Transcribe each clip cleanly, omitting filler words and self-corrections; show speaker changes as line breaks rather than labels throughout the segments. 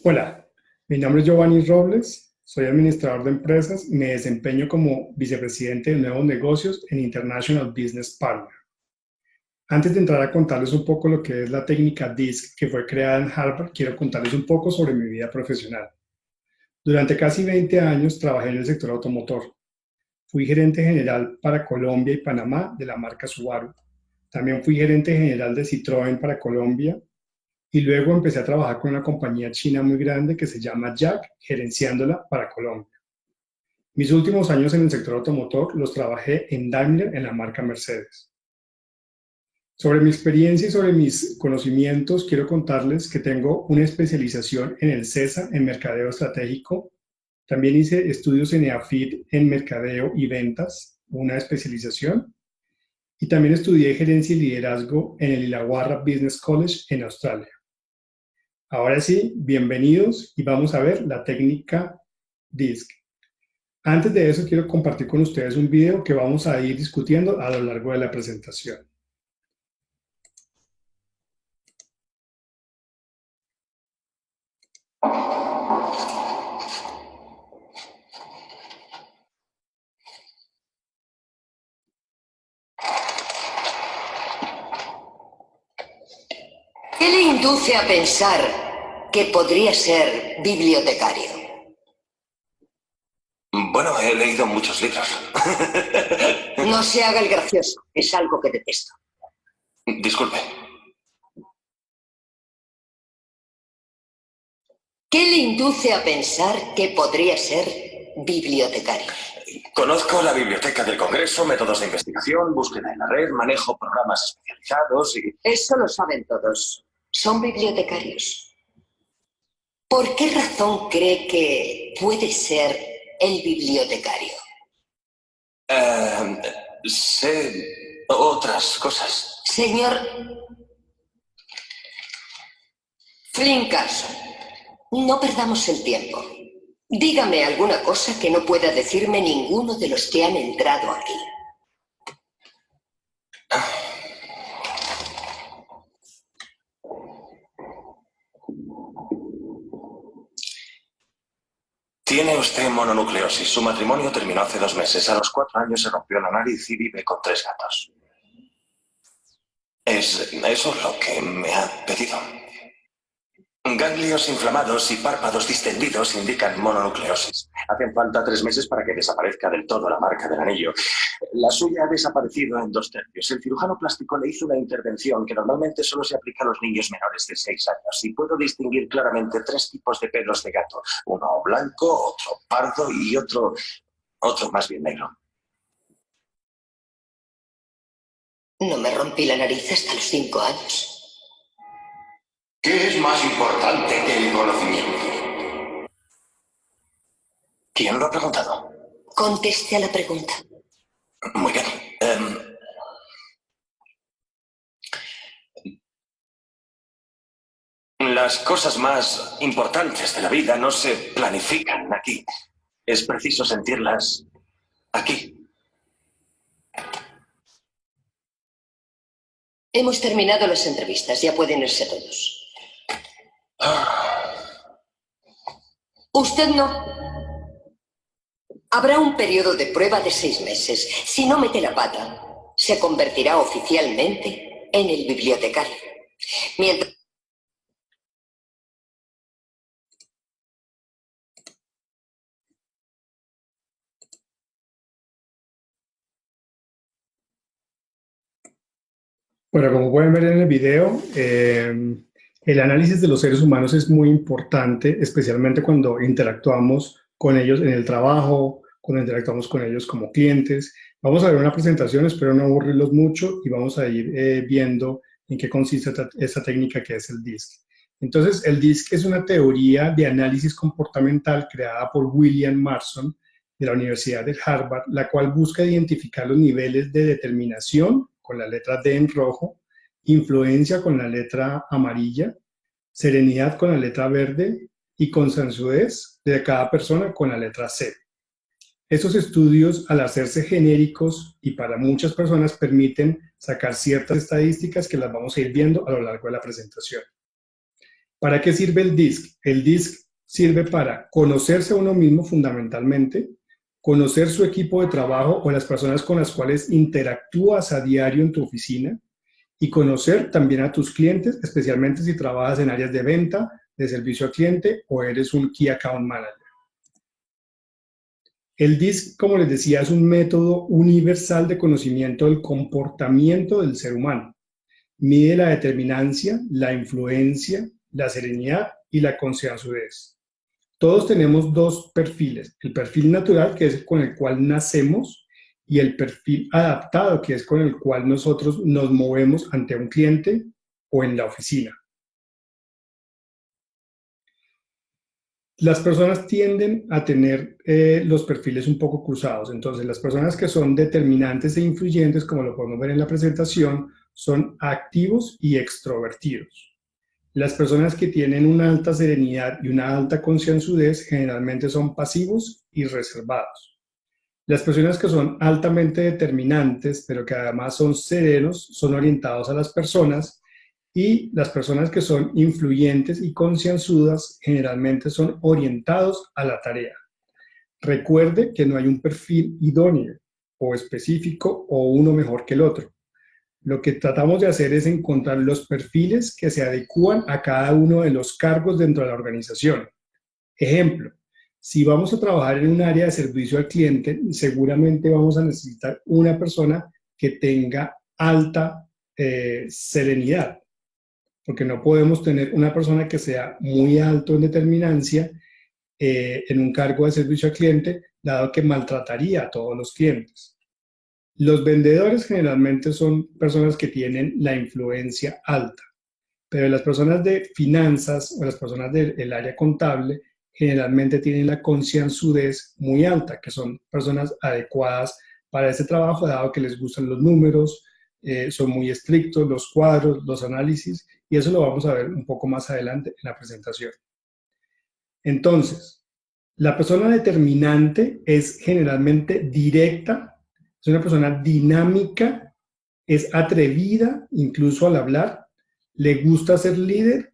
Hola, mi nombre es Giovanni Robles, soy administrador de empresas y me desempeño como vicepresidente de nuevos negocios en International Business Partner. Antes de entrar a contarles un poco lo que es la técnica DISC que fue creada en Harvard, quiero contarles un poco sobre mi vida profesional. Durante casi 20 años trabajé en el sector automotor. Fui gerente general para Colombia y Panamá de la marca Subaru. También fui gerente general de Citroën para Colombia y luego empecé a trabajar con una compañía china muy grande que se llama Jack, gerenciándola para Colombia. Mis últimos años en el sector automotor los trabajé en Daimler en la marca Mercedes. Sobre mi experiencia y sobre mis conocimientos, quiero contarles que tengo una especialización en el CESA, en Mercadeo Estratégico. También hice estudios en EAFIT en Mercadeo y Ventas, una especialización. Y también estudié Gerencia y Liderazgo en el Illawarra Business College en Australia. Ahora sí, bienvenidos y vamos a ver la técnica DISC. Antes de eso, quiero compartir con ustedes un video que vamos a ir discutiendo a lo largo de la presentación.
¿Qué le induce a pensar que podría ser bibliotecario?
Bueno, he leído muchos libros.
No se haga el gracioso, es algo que detesto.
Disculpe.
¿Qué le induce a pensar que podría ser bibliotecario?
Conozco la biblioteca del Congreso, métodos de investigación, búsqueda en la red, manejo programas especializados y...
Eso lo saben todos. Son bibliotecarios. ¿Por qué razón cree que puede ser el bibliotecario?
Sé otras cosas.
Señor Flynn Carson, no perdamos el tiempo. Dígame alguna cosa que no pueda decirme ninguno de los que han entrado aquí.
Tiene usted mononucleosis. Su matrimonio terminó hace 2 meses. A los 4 años se rompió la nariz y vive con 3 gatos. ¿Es eso lo que me ha pedido? Ganglios inflamados y párpados distendidos indican mononucleosis. Hacen falta 3 meses para que desaparezca del todo la marca del anillo. La suya ha desaparecido en 2/3. El cirujano plástico le hizo una intervención que normalmente solo se aplica a los niños menores de 6 años. Y puedo distinguir claramente 3 tipos de pelos de gato. Uno blanco, otro pardo y otro más bien negro.
No me rompí la nariz hasta los 5 años.
¿Qué es más importante que el conocimiento? ¿Quién lo ha preguntado?
Conteste a la pregunta.
Muy bien. Las cosas más importantes de la vida no se planifican aquí. Es preciso sentirlas aquí.
Hemos terminado las entrevistas, ya pueden irse todos. Usted no. Habrá un periodo de prueba de 6 meses. Si no mete la pata, se convertirá oficialmente en el bibliotecario. Mientras...
Bueno, como pueden ver en el video, el análisis de los seres humanos es muy importante, especialmente cuando interactuamos con ellos en el trabajo, cuando interactuamos con ellos como clientes. Vamos a ver una presentación, espero no aburrirlos mucho y vamos a ir viendo en qué consiste esta técnica que es el DISC. Entonces, el DISC es una teoría de análisis comportamental creada por William Marston de la Universidad de Harvard, la cual busca identificar los niveles de determinación con la letra D en rojo, influencia con la letra amarilla, serenidad con la letra verde y consensuez de cada persona con la letra C. Estos estudios, al hacerse genéricos y para muchas personas, permiten sacar ciertas estadísticas que las vamos a ir viendo a lo largo de la presentación. ¿Para qué sirve el DISC? El DISC sirve para conocerse a uno mismo fundamentalmente, conocer su equipo de trabajo o las personas con las cuales interactúas a diario en tu oficina y conocer también a tus clientes, especialmente si trabajas en áreas de venta, de servicio al cliente o eres un Key Account Manager. El DISC, como les decía, es un método universal de conocimiento del comportamiento del ser humano. Mide la determinancia, la influencia, la serenidad y la concienzudez. Todos tenemos dos perfiles, el perfil natural, que es con el cual nacemos, y el perfil adaptado, que es con el cual nosotros nos movemos ante un cliente o en la oficina. Las personas tienden a tener los perfiles un poco cruzados. Entonces, las personas que son determinantes e influyentes, como lo podemos ver en la presentación, son activos y extrovertidos. Las personas que tienen una alta serenidad y una alta concienzudez generalmente son pasivos y reservados. Las personas que son altamente determinantes, pero que además son serenos, son orientados a las personas, y las personas que son influyentes y concienzudas generalmente son orientados a la tarea. Recuerde que no hay un perfil idóneo o específico o uno mejor que el otro. Lo que tratamos de hacer es encontrar los perfiles que se adecúan a cada uno de los cargos dentro de la organización. Ejemplo, si vamos a trabajar en un área de servicio al cliente, seguramente vamos a necesitar una persona que tenga alta serenidad, porque no podemos tener una persona que sea muy alto en determinancia en un cargo de servicio al cliente, dado que maltrataría a todos los clientes. Los vendedores generalmente son personas que tienen la influencia alta, pero las personas de finanzas o las personas del área contable generalmente tienen la concienzudez muy alta, que son personas adecuadas para ese trabajo, dado que les gustan los números, son muy estrictos, los cuadros, los análisis, y eso lo vamos a ver un poco más adelante en la presentación. Entonces, la persona determinante es generalmente directa, es una persona dinámica, es atrevida incluso al hablar, le gusta ser líder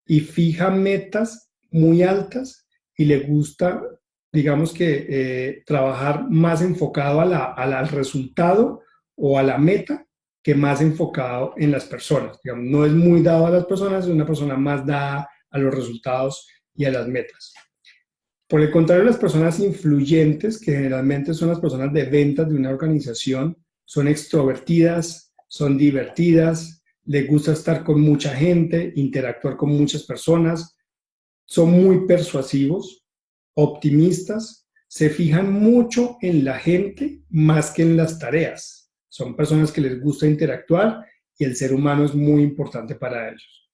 y fija metas muy altas y le gusta, digamos que, trabajar más enfocado al resultado o a la meta que más enfocado en las personas. Digamos, no es muy dado a las personas, es una persona más dada a los resultados y a las metas. Por el contrario, las personas influyentes, que generalmente son las personas de ventas de una organización, son extrovertidas, son divertidas, les gusta estar con mucha gente, interactuar con muchas personas, son muy persuasivos, optimistas, se fijan mucho en la gente más que en las tareas. Son personas que les gusta interactuar y el ser humano es muy importante para ellos.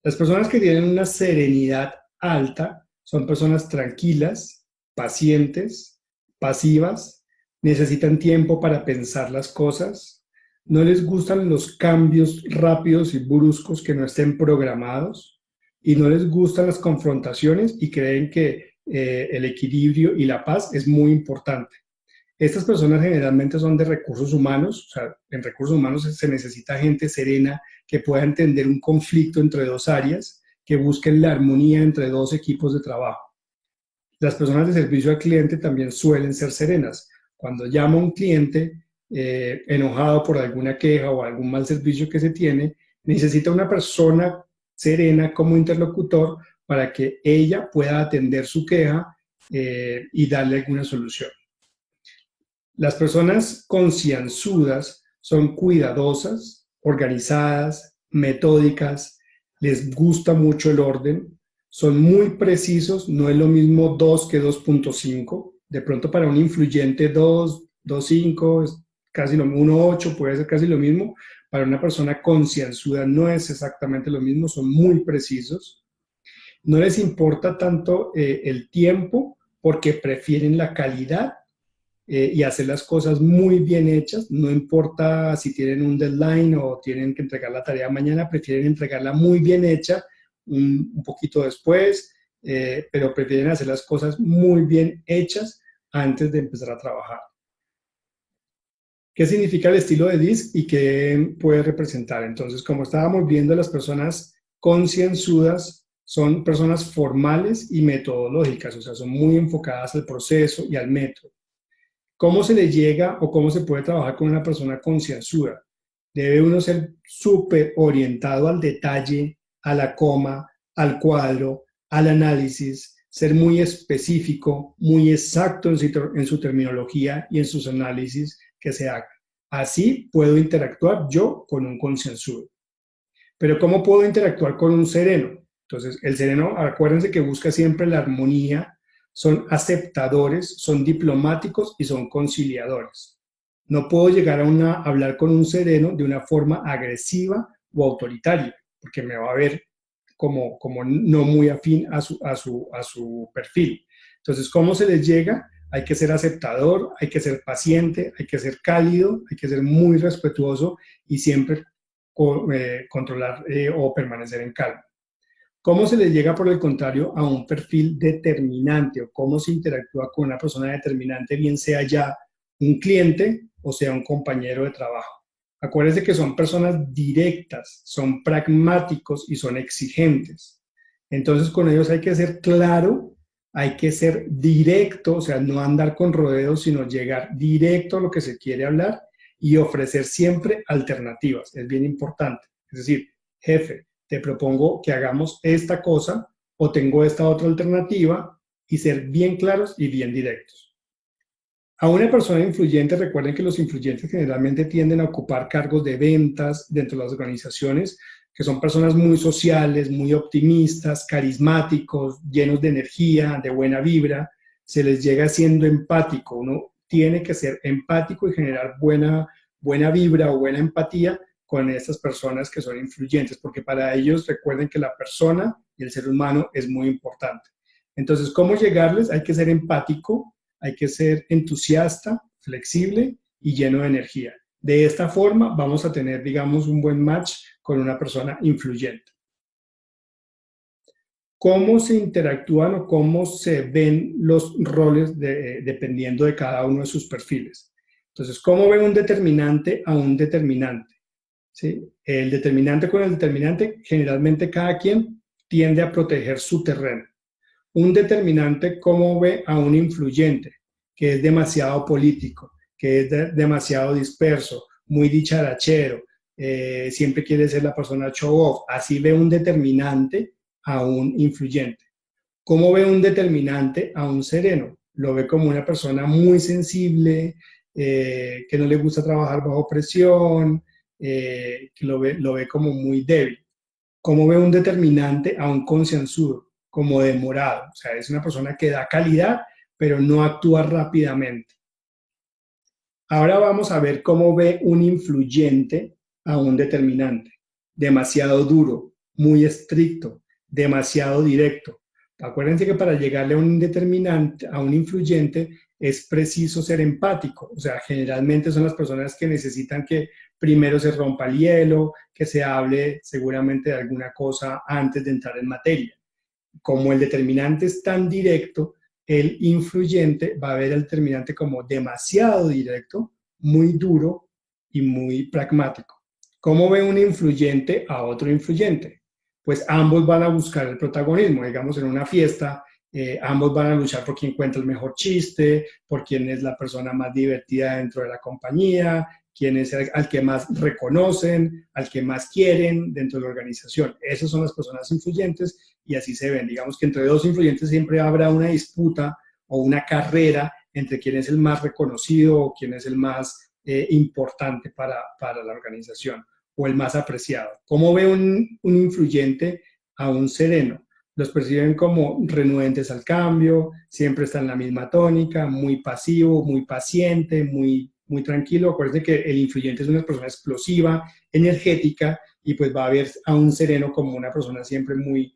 Las personas que tienen una serenidad alta son personas tranquilas, pacientes, pasivas, necesitan tiempo para pensar las cosas, no les gustan los cambios rápidos y bruscos que no estén programados y no les gustan las confrontaciones y creen que el equilibrio y la paz es muy importante. Estas personas generalmente son de recursos humanos, o sea, en recursos humanos se necesita gente serena que pueda entender un conflicto entre dos áreas, que busquen la armonía entre dos equipos de trabajo. Las personas de servicio al cliente también suelen ser serenas. Cuando llama un cliente enojado por alguna queja o algún mal servicio que se tiene, necesita una persona serena como interlocutor para que ella pueda atender su queja y darle alguna solución. Las personas concienzudas son cuidadosas, organizadas, metódicas, les gusta mucho el orden, son muy precisos, no es lo mismo 2 que 2.5. De pronto para un influyente 2, 2.5 es casi lo mismo, 1.8 puede ser casi lo mismo. Para una persona concienzuda no es exactamente lo mismo, son muy precisos. No les importa tanto el tiempo porque prefieren la calidad y hacer las cosas muy bien hechas, no importa si tienen un deadline o tienen que entregar la tarea mañana, prefieren entregarla muy bien hecha un poquito después, pero prefieren hacer las cosas muy bien hechas antes de empezar a trabajar. ¿Qué significa el estilo de DISC y qué puede representar? Entonces, como estábamos viendo, las personas Concienzudas son personas formales y metodológicas, o sea, son muy enfocadas al proceso y al método. ¿Cómo se le llega o cómo se puede trabajar con una persona concienzuda? Debe uno ser súper orientado al detalle, a la coma, al cuadro, al análisis, ser muy específico, muy exacto en su terminología y en sus análisis que se hagan. Así puedo interactuar yo con un concienzudo. Pero ¿cómo puedo interactuar con un sereno? Entonces, el sereno, acuérdense que busca siempre la armonía, son aceptadores, son diplomáticos y son conciliadores. No puedo llegar a hablar con un sereno de una forma agresiva o autoritaria, porque me va a ver como no muy afín a su perfil. Entonces, ¿cómo se les llega? Hay que ser aceptador, hay que ser paciente, hay que ser cálido, hay que ser muy respetuoso y siempre controlar o permanecer en calma. ¿Cómo se les llega, por el contrario, a un perfil determinante o cómo se interactúa con una persona determinante, bien sea ya un cliente o sea un compañero de trabajo? Acuérdense que son personas directas, son pragmáticos y son exigentes. Entonces, con ellos hay que ser claro, hay que ser directo, o sea, no andar con rodeos, sino llegar directo a lo que se quiere hablar y ofrecer siempre alternativas. Es bien importante. Es decir, jefe, te propongo que hagamos esta cosa o tengo esta otra alternativa y ser bien claros y bien directos. A una persona influyente, recuerden que los influyentes generalmente tienden a ocupar cargos de ventas dentro de las organizaciones, que son personas muy sociales, muy optimistas, carismáticos, llenos de energía, de buena vibra. Se les llega siendo empático. Uno tiene que ser empático y generar buena vibra o buena empatía con estas personas que son influyentes, porque para ellos recuerden que la persona y el ser humano es muy importante. Entonces, ¿cómo llegarles? Hay que ser empático, hay que ser entusiasta, flexible y lleno de energía. De esta forma vamos a tener, digamos, un buen match con una persona influyente. ¿Cómo se interactúan o cómo se ven los roles dependiendo de cada uno de sus perfiles? Entonces, ¿cómo ve un determinante a un determinante? ¿Sí? El determinante con el determinante, generalmente cada quien tiende a proteger su terreno. Un determinante, ¿cómo ve a un influyente? Que es demasiado político, que es demasiado disperso, muy dicharachero, siempre quiere ser la persona show off. Así ve un determinante a un influyente. ¿Cómo ve un determinante a un sereno? Lo ve como una persona muy sensible, que no le gusta trabajar bajo presión, que lo ve como muy débil. ¿Cómo ve un determinante a un concienzudo? Como demorado. O sea, es una persona que da calidad, pero no actúa rápidamente. Ahora vamos a ver cómo ve un influyente a un determinante. Demasiado duro, muy estricto, demasiado directo. Acuérdense que para llegarle a un determinante, a un influyente, es preciso ser empático. O sea, generalmente son las personas que necesitan que primero se rompa el hielo, que se hable seguramente de alguna cosa antes de entrar en materia. Como el determinante es tan directo, el influyente va a ver el determinante como demasiado directo, muy duro y muy pragmático. ¿Cómo ve un influyente a otro influyente? Pues ambos van a buscar el protagonismo. Digamos, en una fiesta, ambos van a luchar por quién cuenta el mejor chiste, por quién es la persona más divertida dentro de la compañía, quién es al que más reconocen, al que más quieren dentro de la organización. Esas son las personas influyentes y así se ven. Digamos que entre dos influyentes siempre habrá una disputa o una carrera entre quién es el más reconocido o quién es el más importante para la organización o el más apreciado. ¿Cómo ve un influyente a un sereno? Los perciben como renuentes al cambio, siempre está en la misma tónica, muy pasivo, muy paciente, muy tranquilo. Acuérdense que el influyente es una persona explosiva, energética, y pues va a ver a un sereno como una persona siempre muy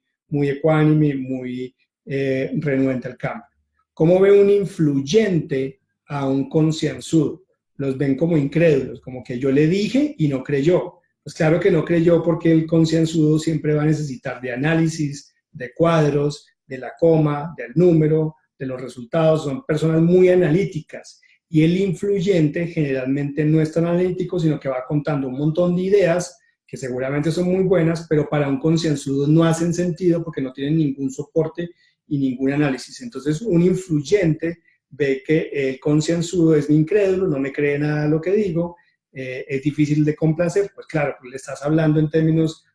ecuánime, muy renuente al cambio. ¿Cómo ve un influyente a un concienzudo? Los ven como incrédulos, como que yo le dije y no creyó. Pues claro que no creyó, porque el concienzudo siempre va a necesitar de análisis, de cuadros, de la coma, del número, de los resultados. Son personas muy analíticas. Y el influyente generalmente no es tan analítico, sino que va contando un montón de ideas que seguramente son muy buenas, pero para un concienzudo no hacen sentido porque no tienen ningún soporte y ningún análisis. Entonces, un influyente ve que el concienzudo es mi incrédulo, no me cree nada de lo que digo, es difícil de complacer, pues claro, pues le estás hablando en términos,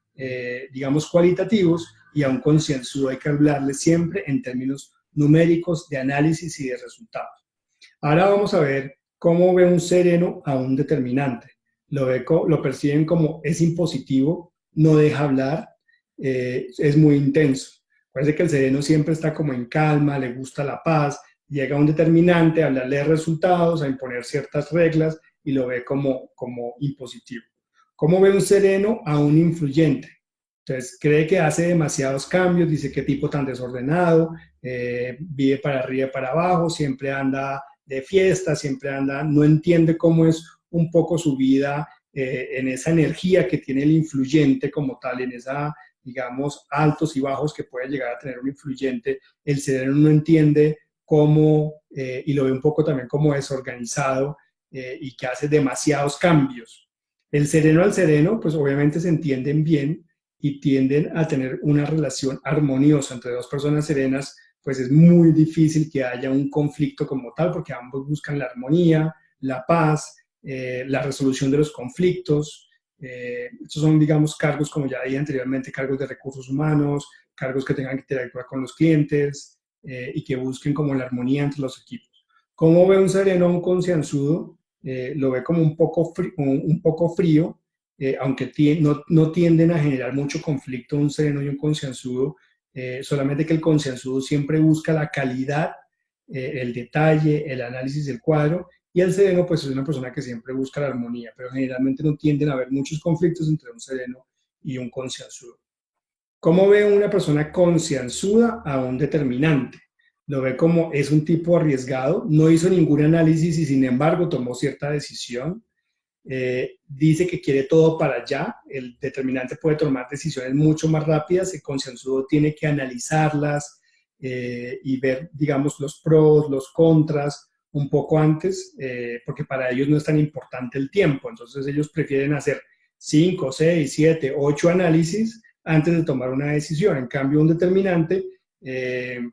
digamos, cualitativos, y a un concienzudo hay que hablarle siempre en términos numéricos de análisis y de resultados. Ahora vamos a ver cómo ve un sereno a un determinante. Lo perciben como es impositivo, no deja hablar, es muy intenso. Parece que el sereno siempre está como en calma, le gusta la paz, llega un determinante a hablarle de resultados, a imponer ciertas reglas y lo ve como impositivo. ¿Cómo ve un sereno a un influyente? Entonces, cree que hace demasiados cambios, dice qué tipo tan desordenado, vive para arriba y para abajo, siempre anda de fiesta, siempre anda, no entiende cómo es un poco su vida en esa energía que tiene el influyente como tal, en esa, digamos, altos y bajos que puede llegar a tener un influyente. El sereno no entiende cómo, y lo ve un poco también como desorganizado y que hace demasiados cambios. El sereno al sereno, pues obviamente se entienden bien y tienden a tener una relación armoniosa entre dos personas serenas, pues es muy difícil que haya un conflicto como tal, porque ambos buscan la armonía, la paz, la resolución de los conflictos. Estos son, digamos, cargos, como ya dije anteriormente, cargos de recursos humanos, cargos que tengan que interactuar con los clientes y que busquen como la armonía entre los equipos. ¿Cómo ve un sereno a un concienzudo? Lo ve como un poco frío, aunque no tienden a generar mucho conflicto un sereno y un concienzudo, solamente que el concienzudo siempre busca la calidad, el detalle, el análisis del cuadro, y el sereno pues es una persona que siempre busca la armonía, pero generalmente no tienden a haber muchos conflictos entre un sereno y un concienzudo. ¿Cómo ve una persona concienzuda a un determinante? Lo ve como es un tipo arriesgado, no hizo ningún análisis y sin embargo tomó cierta decisión. Dice que quiere todo para allá, el determinante puede tomar decisiones mucho más rápidas, el concienzudo tiene que analizarlas y ver, digamos, los pros, los contras un poco antes, porque para ellos no es tan importante el tiempo, entonces ellos prefieren hacer 5, 6, 7, 8 análisis antes de tomar una decisión. En cambio, un determinante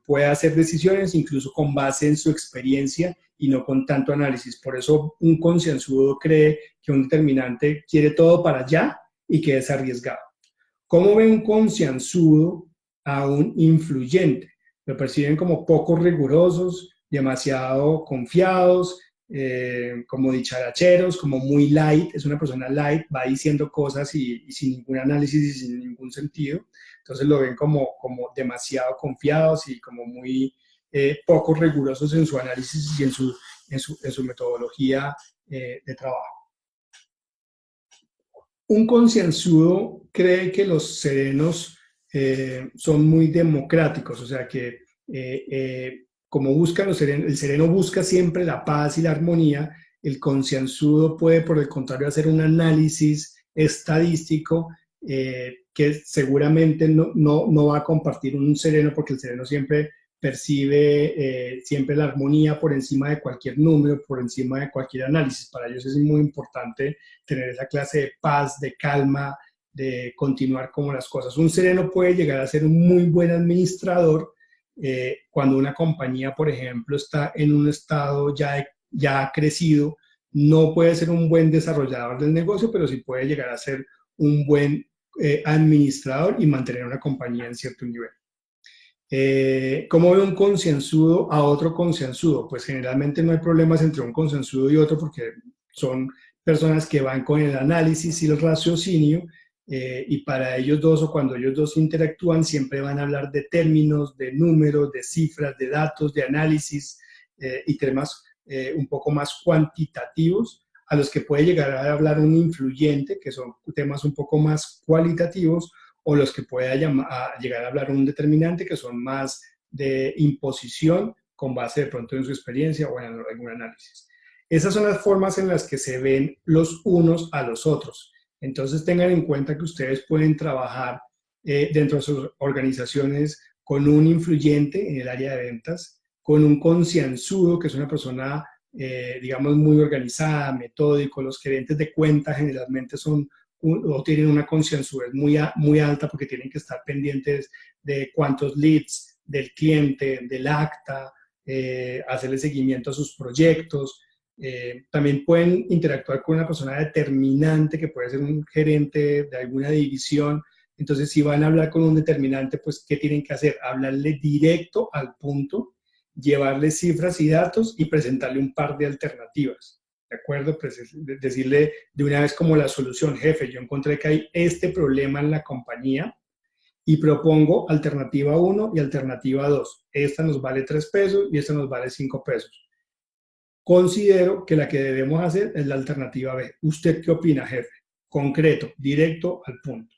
puede hacer decisiones incluso con base en su experiencia y no con tanto análisis. Por eso un concienzudo cree que un determinante quiere todo para allá y que es arriesgado. ¿Cómo ve un concienzudo a un influyente? Lo perciben como poco rigurosos, demasiado confiados, como dicharacheros, como muy light, es una persona light, va diciendo cosas y sin ningún análisis y sin ningún sentido. Entonces lo ven como demasiado confiados y como muy poco rigurosos en su análisis y en su metodología de trabajo. Un concienzudo cree que los serenos son muy democráticos, o sea que como buscan el sereno busca siempre la paz y la armonía, el concienzudo puede, por el contrario, hacer un análisis estadístico que seguramente no va a compartir un sereno, porque el sereno siempre percibe siempre la armonía por encima de cualquier número, por encima de cualquier análisis. Para ellos es muy importante tener esa clase de paz, de calma, de continuar como las cosas. Un sereno puede llegar a ser un muy buen administrador cuando una compañía, por ejemplo, está en un estado ya crecido. No puede ser un buen desarrollador del negocio, pero sí puede llegar a ser un buen administrador y mantener una compañía en cierto nivel. ¿Cómo ve un concienzudo a otro concienzudo? Pues generalmente no hay problemas entre un concienzudo y otro porque son personas que van con el análisis y el raciocinio y para ellos dos o cuando ellos dos interactúan siempre van a hablar de términos, de números, de cifras, de datos, de análisis y temas un poco más cuantitativos a los que puede llegar a hablar un influyente, que son temas un poco más cualitativos, o los que pueda llegar a hablar un determinante, que son más de imposición con base de pronto en su experiencia o en algún análisis. Esas son las formas en las que se ven los unos a los otros. Entonces tengan en cuenta que ustedes pueden trabajar dentro de sus organizaciones con un influyente en el área de ventas, con un concienzudo, que es una persona, digamos, muy organizada, metódico. Los gerentes de cuenta generalmente son o tienen una concienzudez muy alta porque tienen que estar pendientes de cuántos leads del cliente, del acta, hacerle seguimiento a sus proyectos. También pueden interactuar con una persona determinante que puede ser un gerente de alguna división. Entonces, si van a hablar con un determinante, pues, ¿qué tienen que hacer? Hablarle directo al punto, llevarle cifras y datos y presentarle un par de alternativas. ¿De acuerdo? Pues decirle de una vez como la solución: jefe, yo encontré que hay este problema en la compañía y propongo alternativa 1 y alternativa 2. Esta nos vale 3 pesos y esta nos vale 5 pesos. Considero que la que debemos hacer es la alternativa B. ¿Usted qué opina, jefe? Concreto, directo al punto.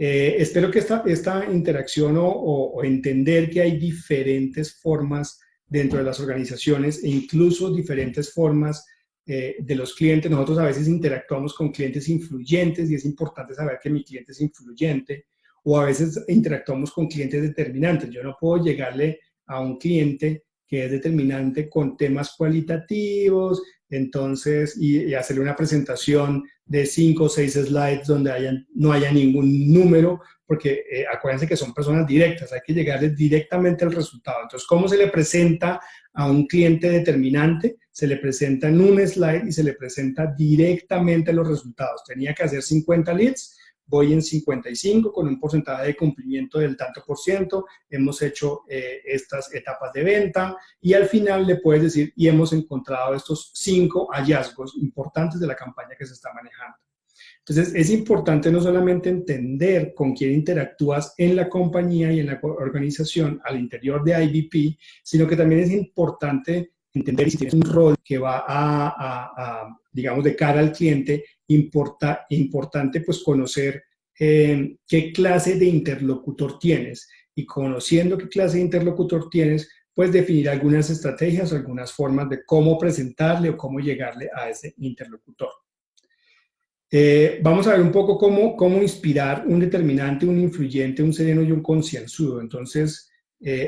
Espero que esta interacción o entender que hay diferentes formas dentro de las organizaciones e incluso diferentes formas de los clientes. Nosotros a veces interactuamos con clientes influyentes y es importante saber que mi cliente es influyente, o a veces interactuamos con clientes determinantes. Yo no puedo llegarle a un cliente que es determinante con temas cualitativos, entonces, y hacerle una presentación de 5 o 6 slides donde no haya ningún número, porque acuérdense que son personas directas, hay que llegarles directamente al resultado. Entonces, ¿cómo se le presenta a un cliente determinante? Se le presenta en un slide y se le presenta directamente los resultados. Tenía que hacer 50 leads, voy en 55 con un porcentaje de cumplimiento del tanto por ciento, hemos hecho estas etapas de venta y al final le puedes decir, y hemos encontrado estos 5 hallazgos importantes de la campaña que se está manejando. Entonces, es importante no solamente entender con quién interactúas en la compañía y en la organización al interior de IBP, sino que también es importante entender si tienes un rol que va digamos, de cara al cliente, importante pues conocer qué clase de interlocutor tienes, y conociendo qué clase de interlocutor tienes, pues definir algunas estrategias o algunas formas de cómo presentarle o cómo llegarle a ese interlocutor. Vamos a ver un poco cómo inspirar un determinante, un influyente, un sereno y un concienzudo. Entonces,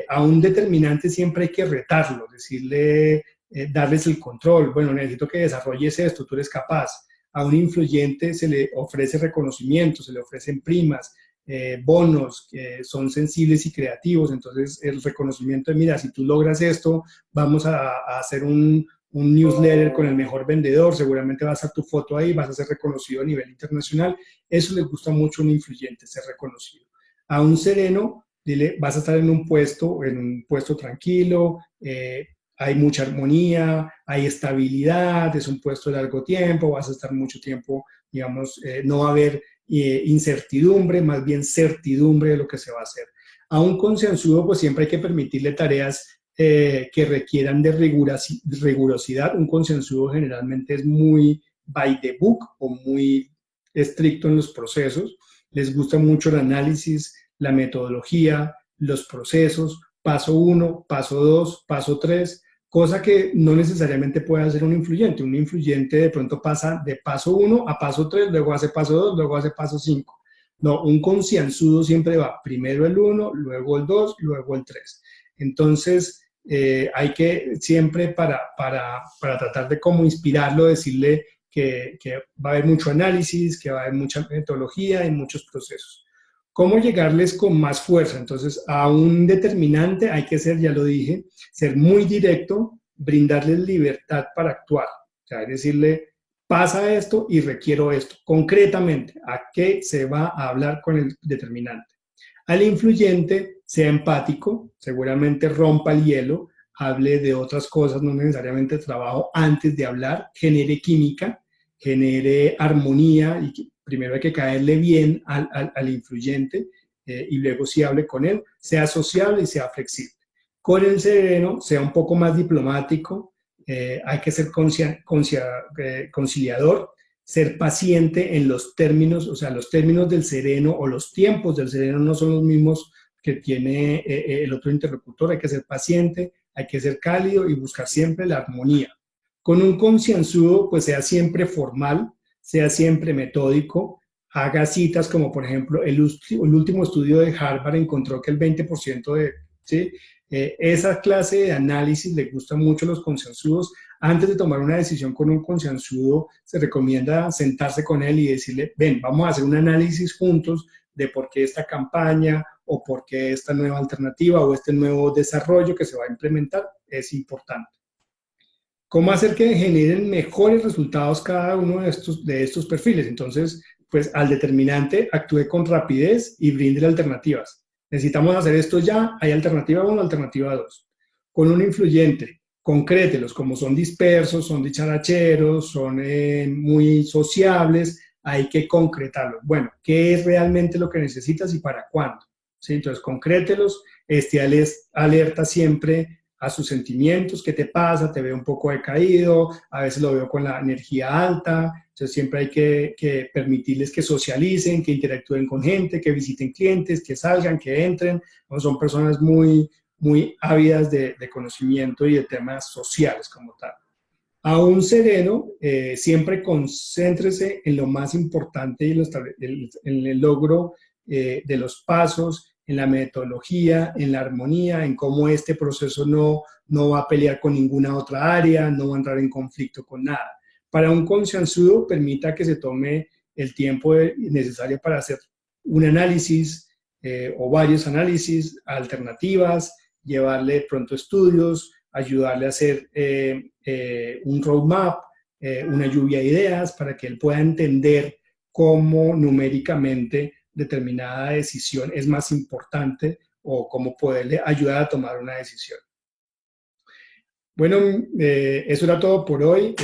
a un determinante siempre hay que retarlo, decirle, darles el control. Bueno, necesito que desarrolles esto, tú eres capaz. A un influyente se le ofrece reconocimiento, se le ofrecen primas, bonos que son sensibles y creativos. Entonces, el reconocimiento de, mira, si tú logras esto, vamos a hacer un newsletter con el mejor vendedor, seguramente va a estar tu foto ahí, vas a ser reconocido a nivel internacional. Eso les gusta mucho a un influyente, ser reconocido. A un sereno, dile, vas a estar en un puesto tranquilo, hay mucha armonía, hay estabilidad, es un puesto de largo tiempo, vas a estar mucho tiempo, digamos, no va a haber incertidumbre, más bien certidumbre de lo que se va a hacer. A un concienzudo, pues siempre hay que permitirle tareas que requieran de rigurosidad. Un concienzudo generalmente es muy by the book o muy estricto en los procesos. Les gusta mucho el análisis, la metodología, los procesos, paso 1, paso 2, paso 3, cosa que no necesariamente puede hacer un influyente. Un influyente de pronto pasa de paso 1 a paso 3, luego hace paso 2, luego hace paso 5. No, un concienzudo siempre va primero el 1, luego el 2, luego el 3. Entonces, hay que siempre para tratar de cómo inspirarlo, decirle que va a haber mucho análisis, que va a haber mucha metodología y muchos procesos. ¿Cómo llegarles con más fuerza? Entonces, a un determinante hay que ser, ya lo dije, ser muy directo, brindarles libertad para actuar. O sea, decirle, pasa esto y requiero esto. Concretamente, ¿a qué se va a hablar con el determinante? Al influyente, sea empático, seguramente rompa el hielo, hable de otras cosas, no necesariamente trabajo, antes de hablar, genere química, genere armonía, y primero hay que caerle bien al influyente y luego sí hable con él, sea sociable y sea flexible. Con el sereno, sea un poco más diplomático, hay que ser conciliador, ser paciente en los términos, o sea, los términos del sereno o los tiempos del sereno no son los mismos que tiene el otro interlocutor. Hay que ser paciente, hay que ser cálido y buscar siempre la armonía. Con un concienzudo, pues sea siempre formal, sea siempre metódico, haga citas como por ejemplo el último estudio de Harvard encontró que el 20% ¿sí? Esa clase de análisis le gusta mucho a los concienzudos. Antes de tomar una decisión con un concienzudo, se recomienda sentarse con él y decirle, ven, vamos a hacer un análisis juntos de por qué esta campaña o por qué esta nueva alternativa o este nuevo desarrollo que se va a implementar es importante. ¿Cómo hacer que generen mejores resultados cada uno de estos perfiles? Entonces, pues al determinante actúe con rapidez y brinde alternativas. Necesitamos hacer esto ya, hay alternativa 1, alternativa 2. Con un influyente, concrételos, como son dispersos, son dicharacheros, son muy sociables, hay que concretarlos. Bueno, ¿qué es realmente lo que necesitas y para cuándo? ¿Sí? Entonces, concrételos, alerta siempre a sus sentimientos, ¿qué te pasa? Te veo un poco decaído, a veces lo veo con la energía alta, entonces siempre hay que permitirles que socialicen, que interactúen con gente, que visiten clientes, que salgan, que entren, ¿no? Son personas muy, muy ávidas de conocimiento y de temas sociales como tal. A un sereno, siempre concéntrese en lo más importante y en el logro de los pasos, en la metodología, en la armonía, en cómo este proceso no va a pelear con ninguna otra área, no va a entrar en conflicto con nada. Para un concienzudo, permita que se tome el tiempo necesario para hacer un análisis o varios análisis, alternativas, llevarle pronto estudios, ayudarle a hacer un roadmap, una lluvia de ideas para que él pueda entender cómo numéricamente determinada decisión es más importante o cómo poderle ayudar a tomar una decisión. Bueno, eso era todo por hoy.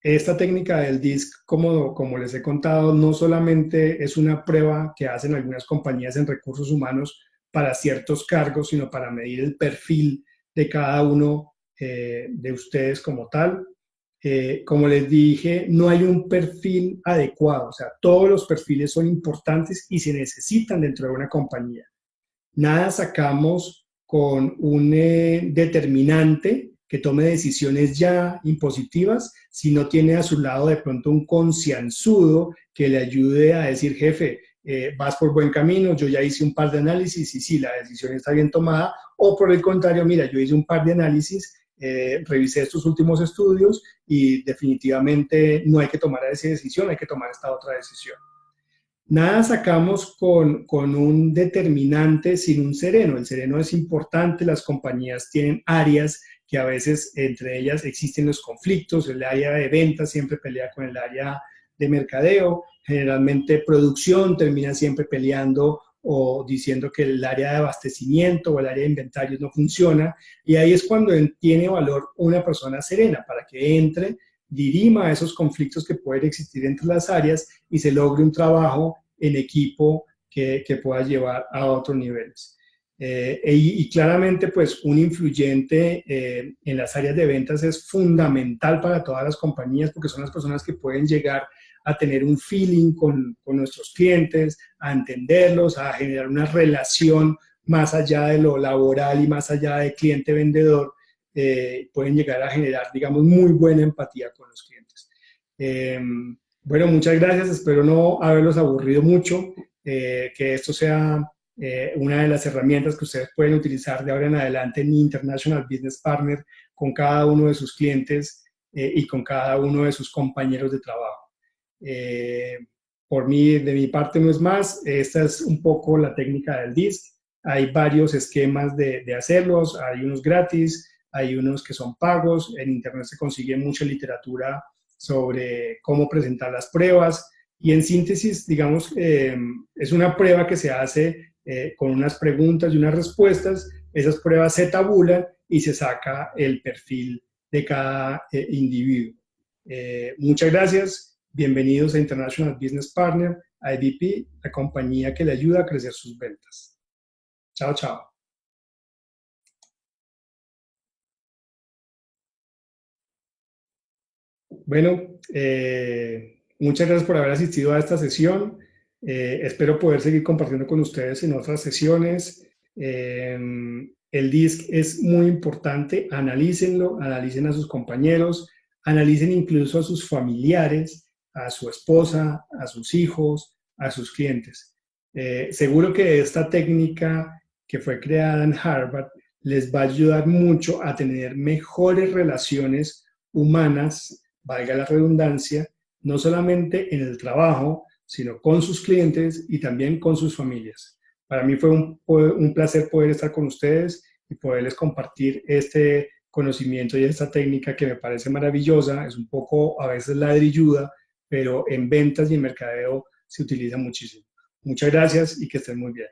Esta técnica del DISC, como les he contado, no solamente es una prueba que hacen algunas compañías en recursos humanos para ciertos cargos, sino para medir el perfil de cada uno de ustedes como tal. Como les dije, no hay un perfil adecuado, o sea, todos los perfiles son importantes y se necesitan dentro de una compañía. Nada sacamos con un determinante que tome decisiones ya impositivas si no tiene a su lado de pronto un concienzudo que le ayude a decir, jefe, vas por buen camino, yo ya hice un par de análisis y sí, la decisión está bien tomada, o por el contrario, mira, yo hice un par de análisis, revisé estos últimos estudios y definitivamente no hay que tomar esa decisión, hay que tomar esta otra decisión. Nada sacamos con un determinante sin un sereno. El sereno es importante, las compañías tienen áreas que a veces entre ellas existen los conflictos, el área de ventas siempre pelea con el área de mercadeo, generalmente producción termina siempre peleando o diciendo que el área de abastecimiento o el área de inventarios no funciona, y ahí es cuando tiene valor una persona serena para que entre, dirima esos conflictos que pueden existir entre las áreas y se logre un trabajo en equipo que pueda llevar a otros niveles. Y claramente, pues, un influyente en las áreas de ventas es fundamental para todas las compañías porque son las personas que pueden llegar a tener un feeling con nuestros clientes, a entenderlos, a generar una relación más allá de lo laboral y más allá de cliente-vendedor, pueden llegar a generar, digamos, muy buena empatía con los clientes. Bueno, muchas gracias, espero no haberlos aburrido mucho, que esto sea una de las herramientas que ustedes pueden utilizar de ahora en adelante en International Business Partner con cada uno de sus clientes y con cada uno de sus compañeros de trabajo. De mi parte no es más, esta es un poco la técnica del DISC, hay varios esquemas de hacerlos, hay unos gratis, hay unos que son pagos, en internet se consigue mucha literatura sobre cómo presentar las pruebas y en síntesis, digamos, es una prueba que se hace con unas preguntas y unas respuestas, esas pruebas se tabulan y se saca el perfil de cada individuo. Muchas gracias. Bienvenidos a International Business Partner, IBP, la compañía que le ayuda a crecer sus ventas. Chao, chao. Bueno, muchas gracias por haber asistido a esta sesión. Espero poder seguir compartiendo con ustedes en otras sesiones. El DISC es muy importante, analícenlo, analicen a sus compañeros, analicen incluso a sus familiares, a su esposa, a sus hijos, a sus clientes. Seguro que esta técnica que fue creada en Harvard, les va a ayudar mucho a tener mejores relaciones humanas, valga la redundancia, no solamente en el trabajo, sino con sus clientes y también con sus familias. Para mí fue un placer poder estar con ustedes y poderles compartir este conocimiento y esta técnica que me parece maravillosa. Es un poco a veces ladrilluda, pero en ventas y en mercadeo se utiliza muchísimo. Muchas gracias y que estén muy bien.